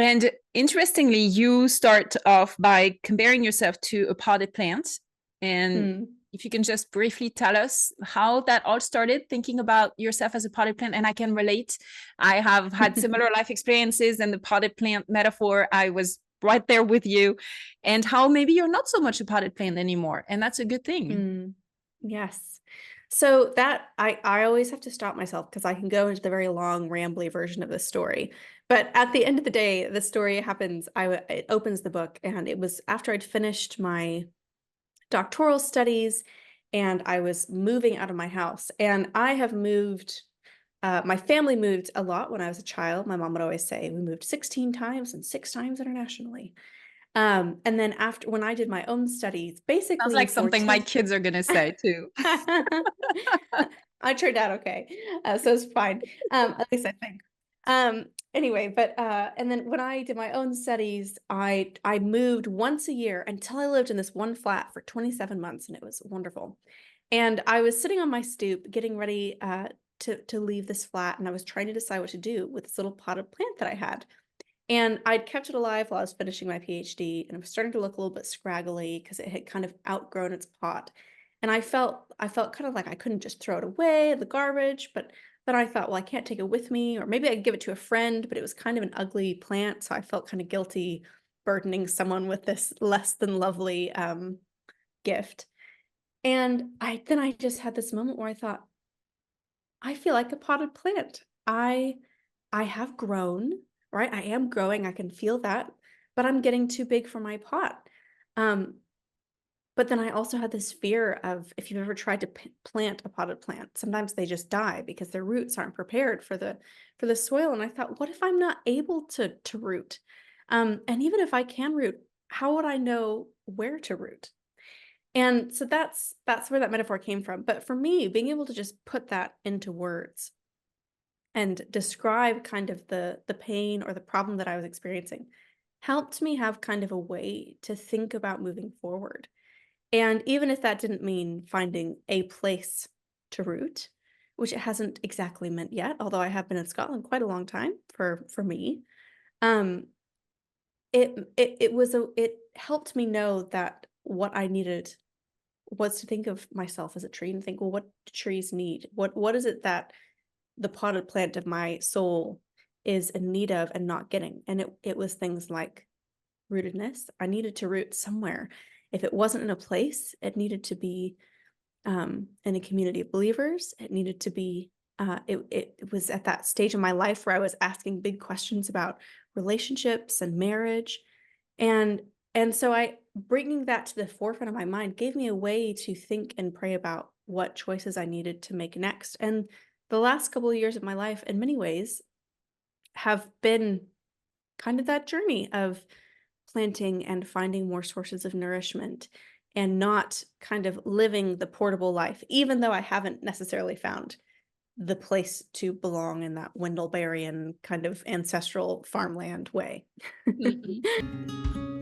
And interestingly, you start off by comparing yourself to a potted plant. And if you can just briefly tell us how that all started, thinking about yourself as a potted plant. And I can relate. I have had similar life experiences, and the potted plant metaphor, I was right there with you, and how maybe you're not so much a potted plant anymore. And that's a good thing. Yes. So that I always have to stop myself because I can go into the very long, rambly version of the story. But at the end of the day, the story happens, it opens the book, and it was after I'd finished my doctoral studies and I was moving out of my house. And I have moved, my family moved a lot when I was a child. My mom would always say we moved 16 times and 6 times internationally. And then after, when I did my own studies, Sounds basically like for something my 10, kids are going to say too. I turned out okay. So it's fine. At least I think. Anyway, and then when I did my own studies, I moved once a year until I lived in this one flat for 27 months, and it was wonderful. And I was sitting on my stoop getting ready to leave this flat, and I was trying to decide what to do with this little potted plant that I had. And I'd kept it alive while I was finishing my PhD, and it was starting to look a little bit scraggly because it had kind of outgrown its pot. And I felt kind of like I couldn't just throw it away, the garbage, but then I thought, well, I can't take it with me, or maybe I could give it to a friend, but it was kind of an ugly plant, so I felt kind of guilty burdening someone with this less than lovely gift. And I just had this moment where I thought, I feel like a potted plant. I have grown, right? I am growing, I can feel that, but I'm getting too big for my pot. Um, but then I also had this fear of, if you've ever tried to plant a potted plant, sometimes they just die because their roots aren't prepared for the soil. And I thought, what if I'm not able to root? And even if I can root, how would I know where to root? And so that's where that metaphor came from. But for me, being able to just put that into words and describe kind of the pain or the problem that I was experiencing helped me have kind of a way to think about moving forward. And even if that didn't mean finding a place to root, which it hasn't exactly meant yet, although I have been in Scotland quite a long time for me, um, it helped me know that what I needed was to think of myself as a tree and think, well, what do trees need? What is it that the potted plant of my soul is in need of and not getting? And it was things like rootedness. I needed to root somewhere. If it wasn't in a place, it needed to be in a community of believers. It needed to be, it was at that stage in my life where I was asking big questions about relationships and marriage. And so bringing that to the forefront of my mind gave me a way to think and pray about what choices I needed to make next. And the last couple of years of my life, in many ways, have been kind of that journey of planting and finding more sources of nourishment and not kind of living the portable life, even though I haven't necessarily found the place to belong in that Wendellberryan kind of ancestral farmland way. Mhm.